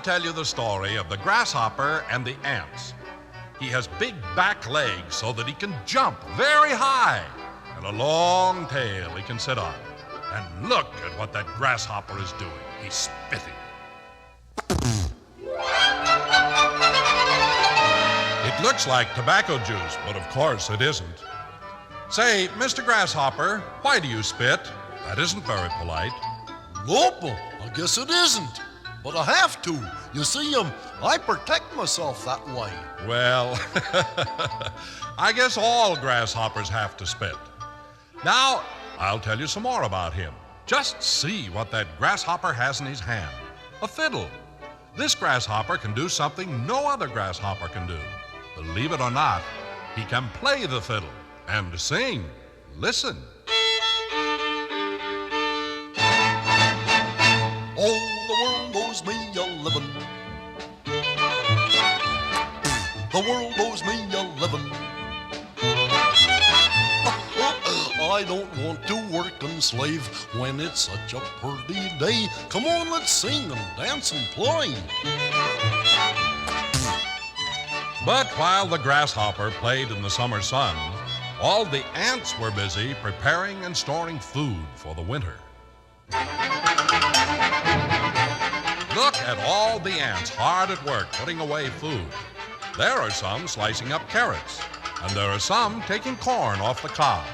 tell you the story of the grasshopper and the ants. He has big back legs so that he can jump very high, and a long tail he can sit on. And look at what that grasshopper is doing. He's spitting. It looks like tobacco juice, but of course it isn't. Say, Mr. Grasshopper, why do you spit? That isn't very polite. Nope, I guess it isn't. But I have to. You see, I protect myself that way. Well, I guess all grasshoppers have to spit. Now, I'll tell you some more about him. Just see what that grasshopper has in his hand. A fiddle. This grasshopper can do something no other grasshopper can do. Believe it or not, he can play the fiddle and sing. Listen. Oh, the world owes me a living. The world owes me a living. I don't want to work and slave when it's such a pretty day. Come on, let's sing and dance and play. But while the grasshopper played in the summer sun, all the ants were busy preparing and storing food for the winter. Look at all the ants hard at work putting away food. There are some slicing up carrots, and there are some taking corn off the cob.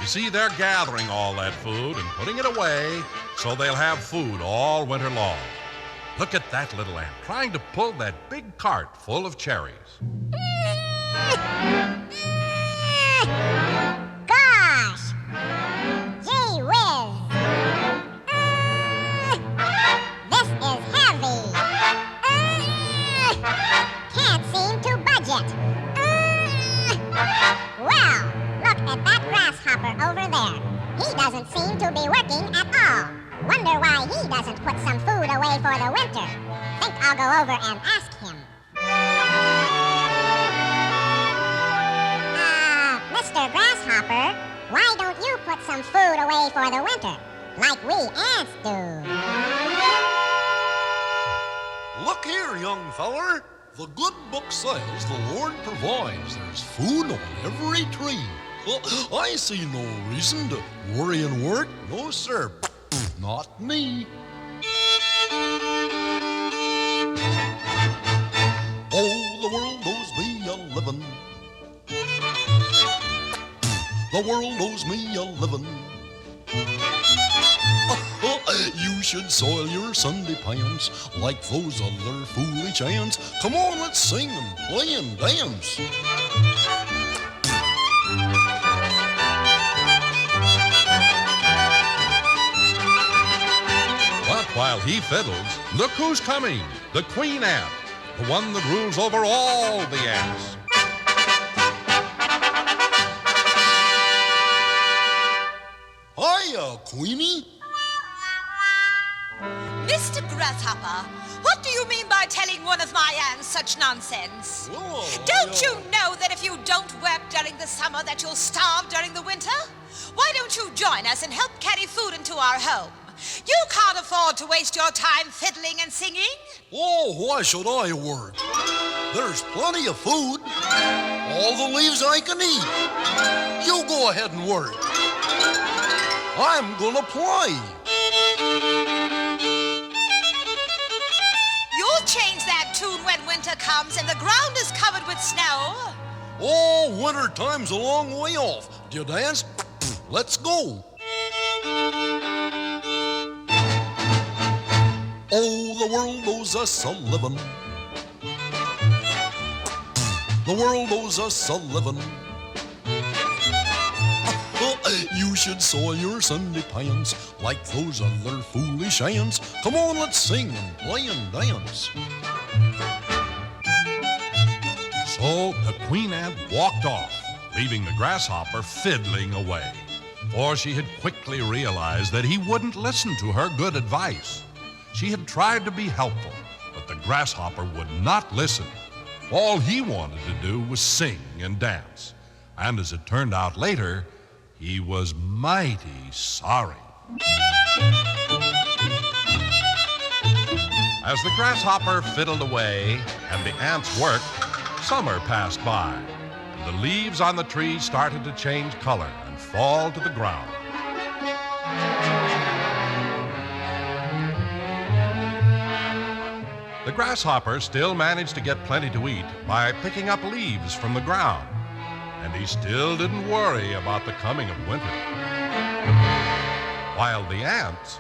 You see, they're gathering all that food and putting it away so they'll have food all winter long. Look at that little ant trying to pull that big cart full of cherries. Gosh! Gee whiz! This is heavy. Can't seem to budge it. Well, look at that grasshopper over there. He doesn't seem to be working at all. Wonder why he doesn't put some food away for the winter. Think I'll go over and ask him. Mr. Grasshopper, why don't you put some food away for the winter, like we ants do? Look here, young feller. The good book says the Lord provides. There's food on every tree. I see no reason to worry and work. No, sir. Not me. Oh, the world owes me a living. The world owes me a living. You should soil your Sunday pants like those other foolish ants. Come on, let's sing and play and dance. But while he fiddles, look who's coming. The queen ant, the one that rules over all the ants. Hiya, Queenie. Mr. Grasshopper, what do you mean by telling one of my ants such nonsense? Don't you know that if you don't work during the summer that you'll starve during the winter? Why don't you join us and help carry food into our home? You can't afford to waste your time fiddling and singing. Oh, why should I work? There's plenty of food. All the leaves I can eat. You go ahead and work. I'm gonna play. You'll change that tune when winter comes and the ground is covered with snow. Oh, winter time's a long way off. Do you dance? Let's go. Oh, the world owes us a living. The world owes us a living. You should soil your Sunday pants like those other foolish ants. Come on, let's sing and play and dance. So the queen ant walked off, leaving the grasshopper fiddling away. For she had quickly realized that he wouldn't listen to her good advice. She had tried to be helpful, but the grasshopper would not listen. All he wanted to do was sing and dance. And as it turned out later, he was mighty sorry. As the grasshopper fiddled away and the ants worked, summer passed by. And the leaves on the trees started to change color and fall to the ground. The grasshopper still managed to get plenty to eat by picking up leaves from the ground. And he still didn't worry about the coming of winter. While the ants,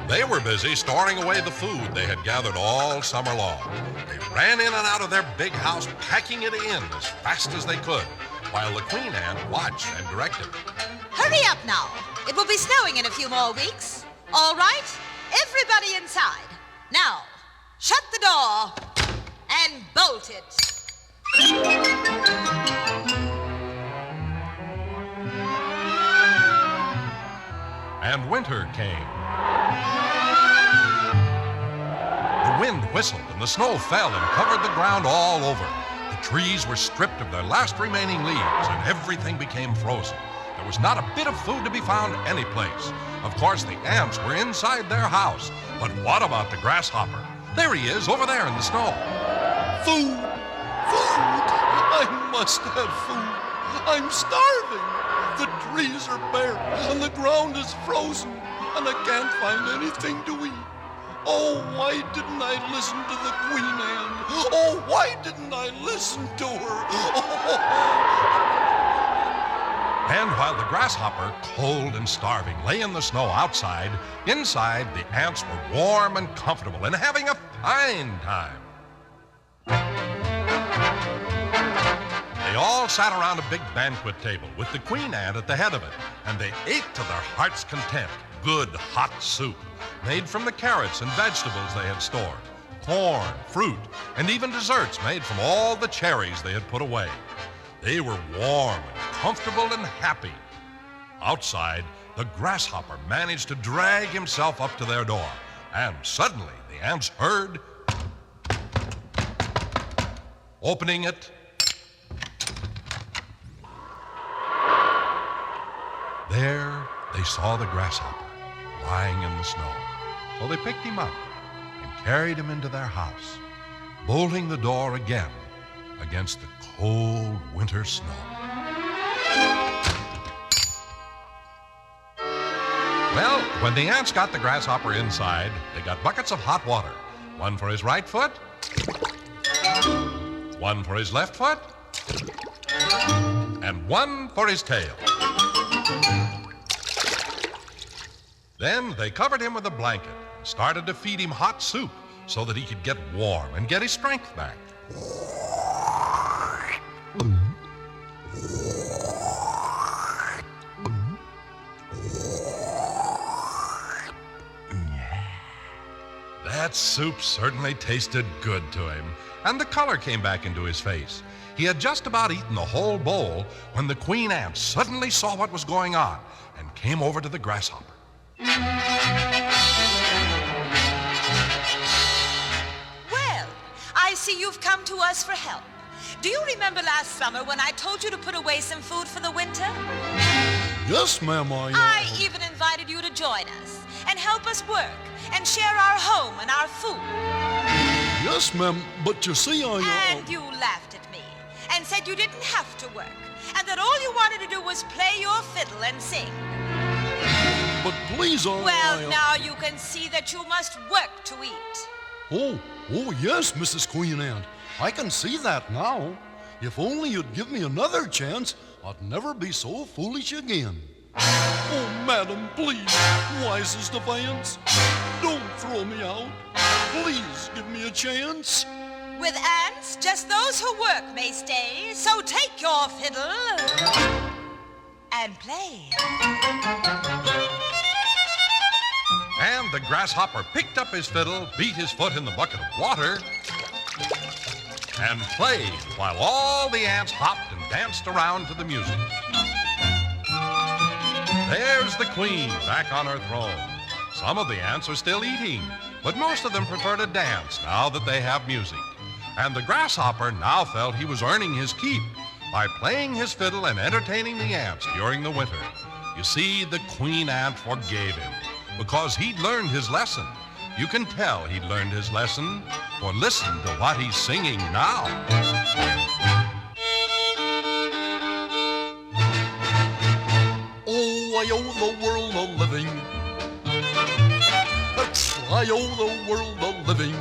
they were busy storing away the food they had gathered all summer long. They ran in and out of their big house, packing it in as fast as they could, while the queen ant watched and directed. Hurry up now. It will be snowing in a few more weeks. All right? Everybody inside. Now, shut the door and bolt it. And winter came. The wind whistled and the snow fell and covered the ground all over. The trees were stripped of their last remaining leaves and everything became frozen. There was not a bit of food to be found anyplace. Of course, the ants were inside their house. But what about the grasshopper? There he is, over there in the snow. Food! Food! I must have food. I'm starving. The trees are bare and the ground is frozen and I can't find anything to eat. Oh, why didn't I listen to the queen ant? Oh, why didn't I listen to her? Oh. And while the grasshopper, cold and starving, lay in the snow outside, inside the ants were warm and comfortable and having a fine time. They all sat around a big banquet table with the queen ant at the head of it, and they ate to their heart's content good hot soup made from the carrots and vegetables they had stored, corn, fruit, and even desserts made from all the cherries they had put away. They were warm and comfortable and happy. Outside, the grasshopper managed to drag himself up to their door, and suddenly the ants heard. Opening it, there they saw the grasshopper lying in the snow. So they picked him up and carried him into their house, bolting the door again against the cold winter snow. Well, when the ants got the grasshopper inside, they got buckets of hot water, one for his right foot, one for his left foot, and one for his tail. Then they covered him with a blanket and started to feed him hot soup so that he could get warm and get his strength back. That soup certainly tasted good to him, and the color came back into his face. He had just about eaten the whole bowl when the queen ant suddenly saw what was going on and came over to the grasshopper. Well, I see you've come to us for help. Do you remember last summer when I told you to put away some food for the winter? Yes, ma'am, I even invited you to join us and help us work and share our home and our food. Yes, ma'am, but you see, And you laughed at me and said you didn't have to work and that all you wanted to do was play your fiddle and sing. But please, Well, now you can see that you must work to eat. Oh, yes, Mrs. Queen Ant. I can see that now. If only you'd give me another chance, I'd never be so foolish again. Oh, madam, please, wisest of aunts, don't throw me out. Please give me a chance. With ants, just those who work may stay, so take your fiddle and play. And the grasshopper picked up his fiddle, beat his foot in the bucket of water, and played while all the ants hopped and danced around to the music. There's the queen back on her throne. Some of the ants are still eating, but most of them prefer to dance now that they have music. And the grasshopper now felt he was earning his keep by playing his fiddle and entertaining the ants during the winter. You see, the queen ant forgave him because he'd learned his lesson. You can tell he'd learned his lesson, for listen to what he's singing now. Oh, I owe the world a living. I owe the world a living.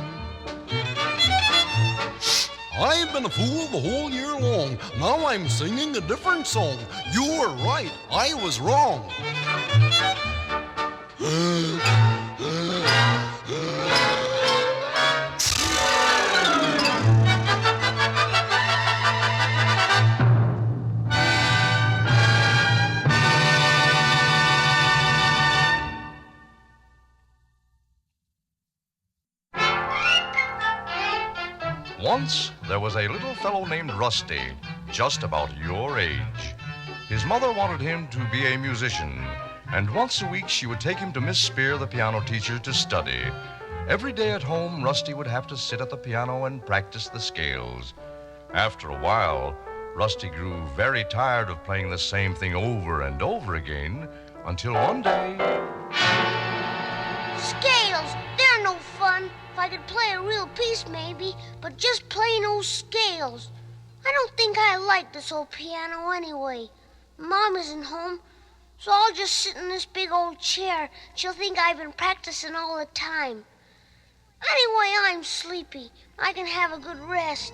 I've been a fool the whole year long. Now I'm singing a different song. You were right. I was wrong. Once there was a little fellow named Rusty, just about your age. His mother wanted him to be a musician, and once a week she would take him to Miss Spear, the piano teacher, to study. Every day at home, Rusty would have to sit at the piano and practice the scales. After a while, Rusty grew very tired of playing the same thing over and over again, until one day... Scales, they're no fun. If I could play a real piece, maybe, but just plain old scales. I don't think I like this old piano anyway. Mom isn't home, so I'll just sit in this big old chair. She'll think I've been practicing all the time. Anyway, I'm sleepy. I can have a good rest.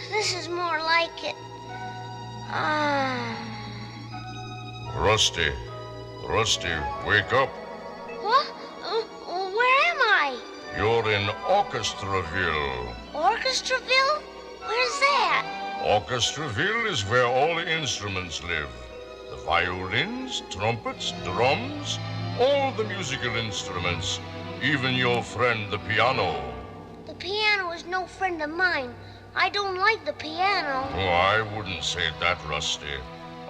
This is more like it. Rusty, wake up. What? Where am I? You're in Orchestraville. Orchestraville? Where's that? Orchestraville is where all the instruments live. The violins, trumpets, drums, all the musical instruments, even your friend the piano. The piano is no friend of mine. I don't like the piano. Oh, I wouldn't say that, Rusty.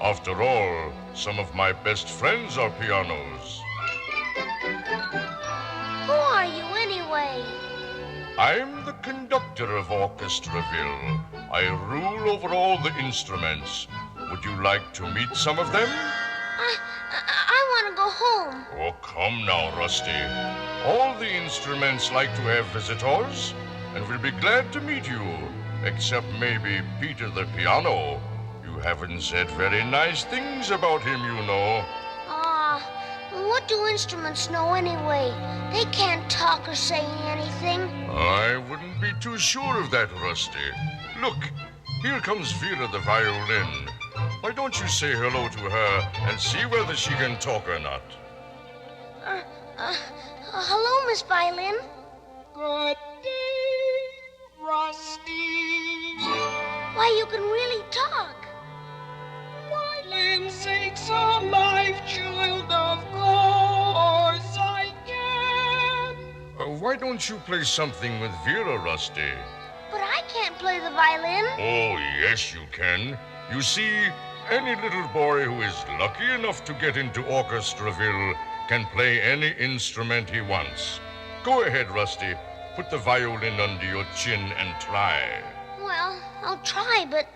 After all, some of my best friends are pianos. Who are you anyway? I'm the conductor of Orchestraville. I rule over all the instruments. Would you like to meet some of them? I want to go home. Oh, come now, Rusty. All the instruments like to have visitors, and we'll be glad to meet you, except maybe Peter the piano. You haven't said very nice things about him, you know. What do instruments know anyway? They can't talk or say anything. I wouldn't be too sure of that, Rusty. Look, here comes Vera the violin. Why don't you say hello to her and see whether she can talk or not? Hello, Miss Violin. Good day, Rusty. Why, you can really talk. Violin sakes alive, child, of course I can. Why don't you play something with Vera, Rusty? But I can't play the violin. Oh, yes, you can. You see, any little boy who is lucky enough to get into Orchestraville can play any instrument he wants. Go ahead, Rusty. Put the violin under your chin and try. Well, I'll try, but...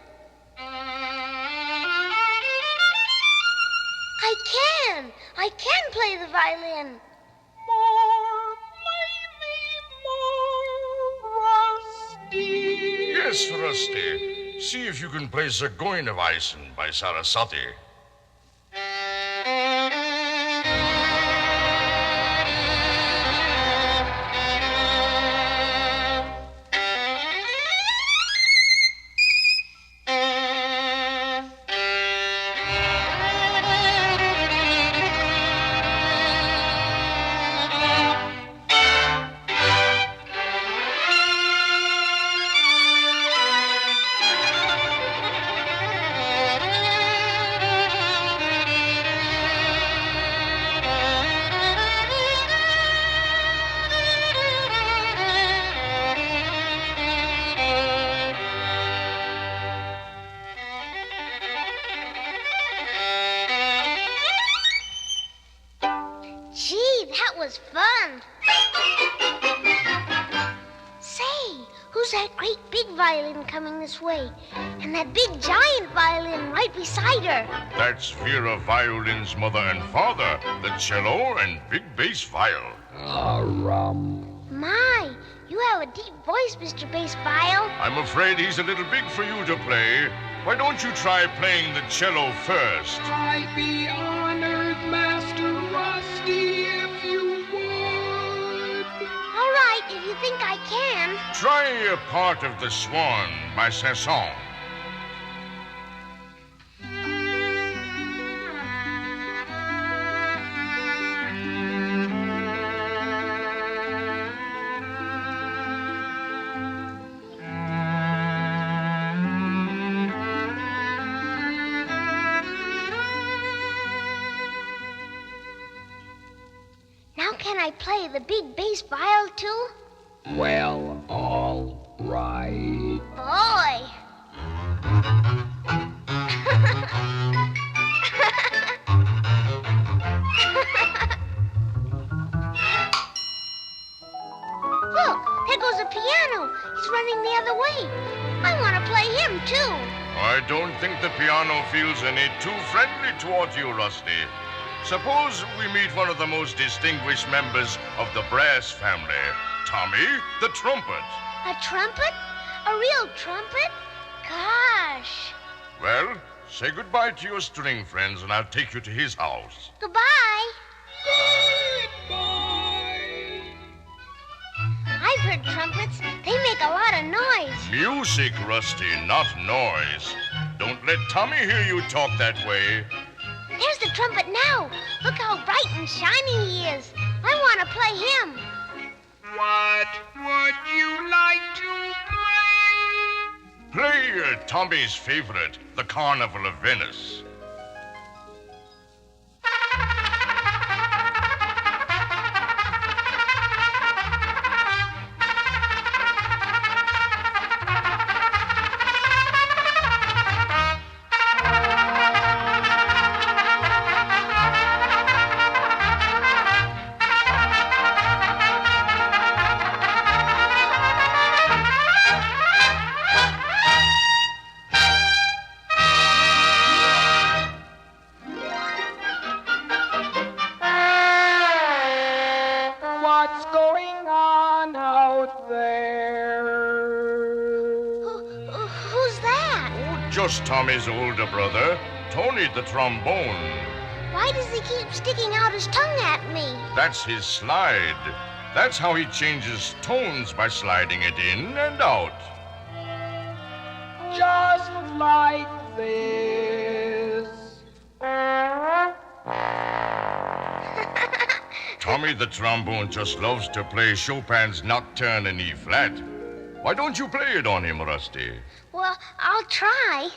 I can play the violin. More, play me more, Rusty. Yes, Rusty. See if you can play Zagoyneweisen by Sarasate. who's that great big violin coming this way? And that big giant violin right beside her? That's Vera Violin's mother and father, the cello and big bass viol. My, you have a deep voice, Mr. Bass Viol. I'm afraid he's a little big for you to play. Why don't you try playing the cello first? I'd be honored, Master Rusty, if you would. All right, if you think I can. Try a part of The Swan by Saint-Saëns. Now can I play the big bass viol too? Well, all right. Boy. Look, there goes a piano. He's running the other way. I want to play him too. I don't think the piano feels any too friendly toward you, Rusty. Suppose we meet one of the most distinguished members of the brass family, Tommy the trumpet. A trumpet? A real trumpet? Gosh. Well, say goodbye to your string friends and I'll take you to his house. Goodbye. Goodbye. I've heard trumpets. They make a lot of noise. Music, Rusty, not noise. Don't let Tommy hear you talk that way. There's the trumpet now. Look how bright and shiny he is. I want to play him. What would you like to play? Play Tommy's favorite, the Carnival of Venice. What's going on out there? Who's that? Oh, just Tommy's older brother, Tony the trombone. Why does he keep sticking out his tongue at me? That's his slide. That's how he changes tones by sliding it in and out. Just like this. Tommy the trombone just loves to play Chopin's Nocturne in E flat. Why don't you play it on him, Rusty? Well, I'll try.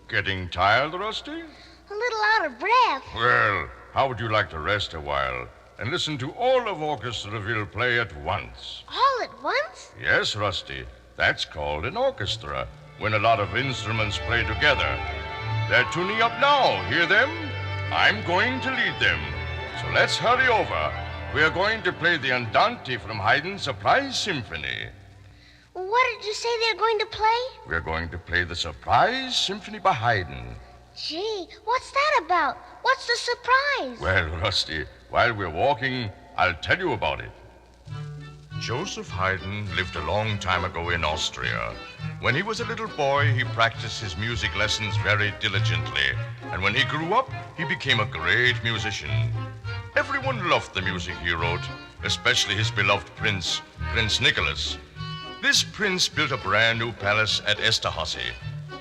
Getting tired, Rusty? A little out of breath. Well, how would you like to rest a while and listen to all of Orchestraville play at once? All at once? Yes, Rusty. That's called an orchestra, when a lot of instruments play together. They're tuning up now. Hear them? I'm going to lead them. So let's hurry over. We're going to play the Andante from Haydn's Surprise Symphony. What did you say they're going to play? We're going to play the Surprise Symphony by Haydn. Gee, what's that about? What's the surprise? Well, Rusty, while we're walking, I'll tell you about it. Joseph Haydn lived a long time ago in Austria. When he was a little boy, he practiced his music lessons very diligently, and when he grew up, he became a great musician. Everyone loved the music he wrote, especially his beloved prince, Prince Nicholas. This prince built a brand new palace at Esterhazy,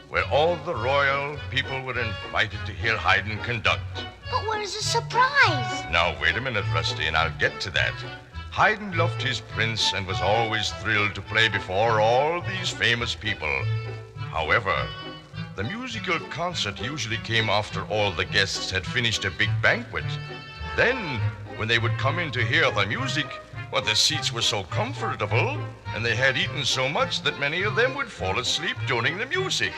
where all the royal people were invited to hear Haydn conduct. But where's the surprise? Now, wait a minute, Rusty, and I'll get to that. Haydn loved his prince and was always thrilled to play before all these famous people. However, the musical concert usually came after all the guests had finished a big banquet. Then, when they would come in to hear the music, well, the seats were so comfortable, and they had eaten so much that many of them would fall asleep during the music.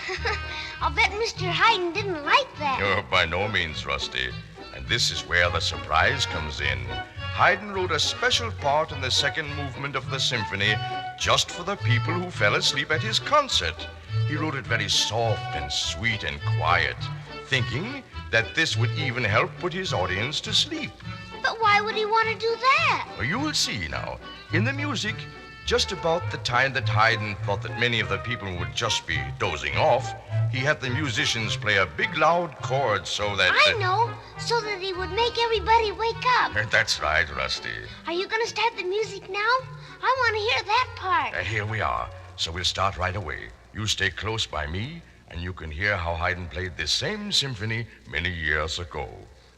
I'll bet Mr. Haydn didn't like that. Oh, by no means, Rusty. And this is where the surprise comes in. Haydn wrote a special part in the second movement of the symphony just for the people who fell asleep at his concert. He wrote it very soft and sweet and quiet, thinking that this would even help put his audience to sleep. But why would he want to do that? Well, you will see now. In the music, just about the time that Haydn thought that many of the people would just be dozing off, he had the musicians play a big loud chord so that... I know, so that he would make everybody wake up. That's right, Rusty. Are you going to start the music now? I want to hear that part. Here we are. So we'll start right away. You stay close by me, and you can hear how Haydn played this same symphony many years ago.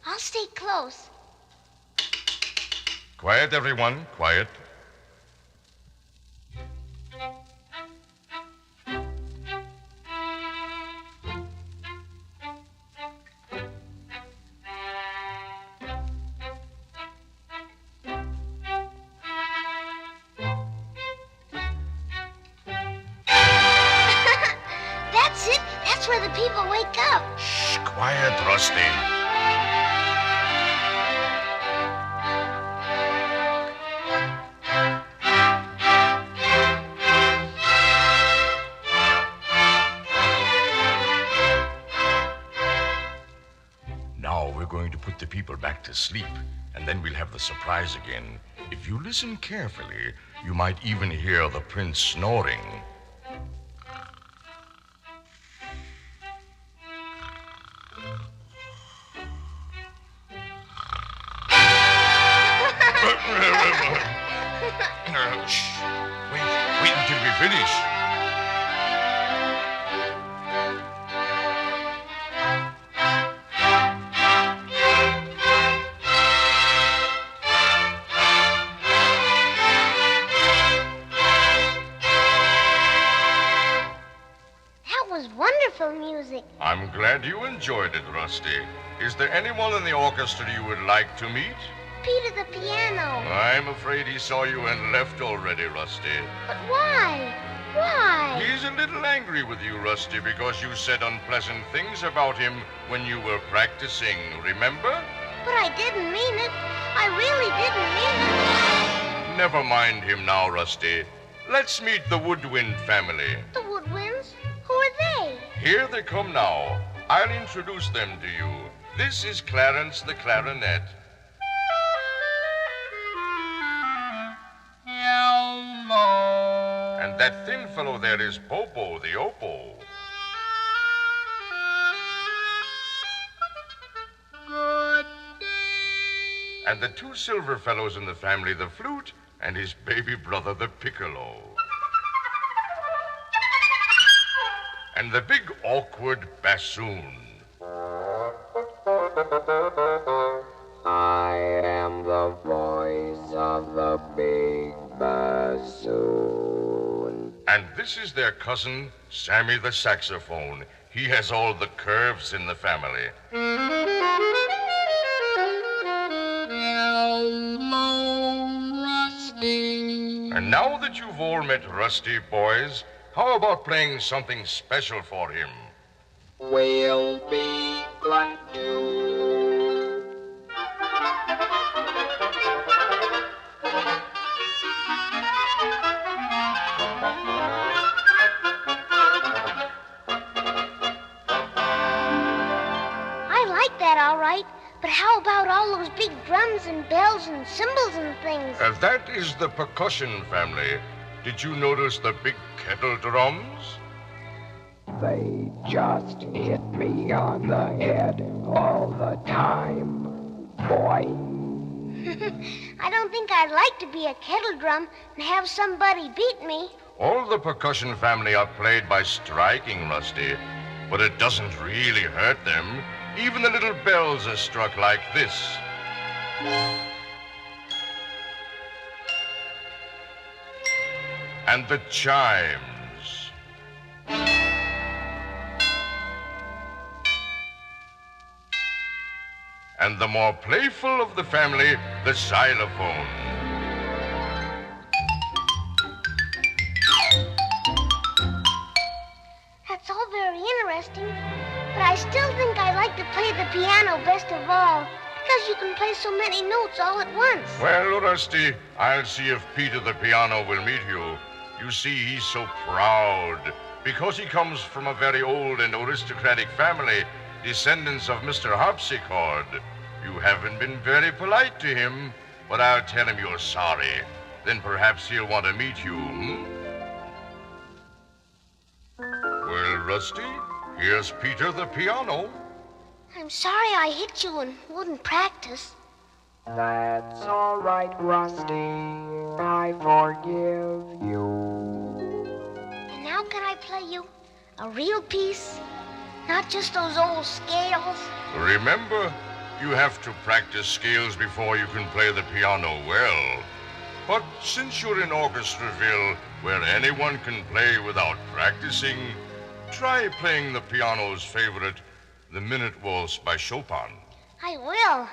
I'll stay close. Quiet, everyone. Quiet. That's it. That's where the people wake up. Shh, quiet, Rusty. Now we're going to put the people back to sleep, and then we'll have the surprise again. If you listen carefully, you might even hear the prince snoring. Shh. Wait until we finish. That was wonderful music. I'm glad you enjoyed it, Rusty. Is there anyone in the orchestra you would like to meet? Peter the piano. I'm afraid he saw you and left already, Rusty. But why? Why? He's a little angry with you, Rusty, because you said unpleasant things about him when you were practicing, remember? But I didn't mean it. I really didn't mean it. Never mind him now, Rusty. Let's meet the Woodwind family. The Woodwinds? Who are they? Here they come now. I'll introduce them to you. This is Clarence the clarinet. Hello. And that thin fellow there is Bobo the oboe. Good day. And the two silver fellows in the family, the flute and his baby brother, the piccolo. And the big awkward bassoon. I am the voice of the big bassoon. And this is their cousin, Sammy the saxophone. He has all the curves in the family. Hello, Rusty. And now that you've all met Rusty, boys, how about playing something special for him? We'll be glad to. I like that all right, but how about all those big drums and bells and cymbals and things? That is the percussion family. Did you notice the big kettle drums? They just hit me on the head all the time, boy. I don't think I'd like to be a kettle drum and have somebody beat me. All the percussion family are played by striking, Rusty, but it doesn't really hurt them. Even the little bells are struck like this. And the chimes. And the more playful of the family, the xylophone. That's all very interesting, but I still think I like to play the piano best of all, because you can play so many notes all at once. Well, Rusty, I'll see if Peter the piano will meet you. You see, he's so proud because he comes from a very old and aristocratic family, descendants of Mr. Harpsichord. You haven't been very polite to him, but I'll tell him you're sorry. Then perhaps he'll want to meet you, Well, Rusty, here's Peter the piano. I'm sorry I hit you and wouldn't practice. That's all right, Rusty. I forgive you. And now can I play you a real piece? Not just those old scales? Remember, you have to practice scales before you can play the piano well. But since you're in Orchestraville, where anyone can play without practicing, try playing the piano's favorite, the Minute Waltz by Chopin. I will.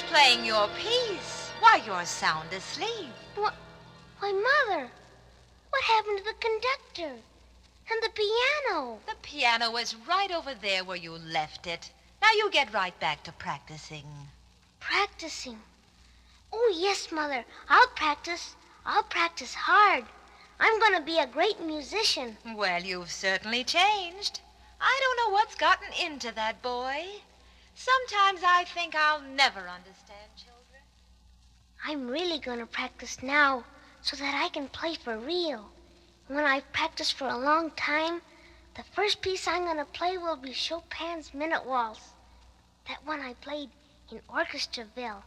Playing your piece. Why, you're sound asleep. Why, Mother, what happened to the conductor? And the piano? The piano is right over there where you left it. Now you get right back to practicing. Practicing? Oh, yes, Mother. I'll practice. I'll practice hard. I'm going to be a great musician. Well, you've certainly changed. I don't know what's gotten into that boy. Sometimes I think I'll never understand children. I'm really going to practice now so that I can play for real. When I've practiced for a long time, the first piece I'm going to play will be Chopin's Minute Waltz. That one I played in Orchestraville.